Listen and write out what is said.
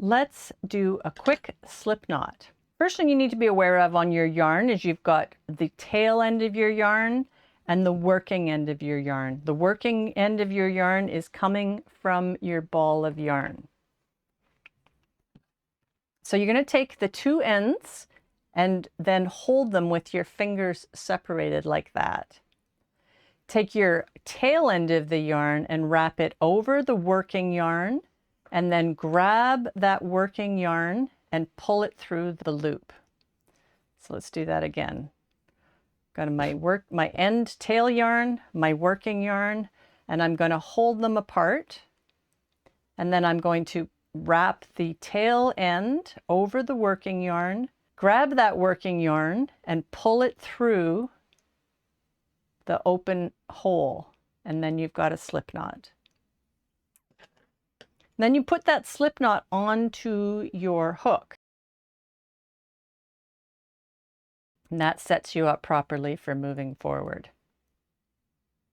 let's do a quick slip knot. First thing you need to be aware of on your yarn is you've got the tail end of your yarn and the working end of your yarn. The working end of your yarn is coming from your ball of yarn. So you're going to take the two ends and then hold them with your fingers separated like that. Take your tail end of the yarn and wrap it over the working yarn, and then grab that working yarn and pull it through the loop. So let's do that again. Got my end tail yarn, my working yarn, and I'm going to hold them apart, and then I'm going to wrap the tail end over the working yarn, grab that working yarn and pull it through the open hole, and then you've got a slip knot. Then you put that slip knot onto your hook. And that sets you up properly for moving forward.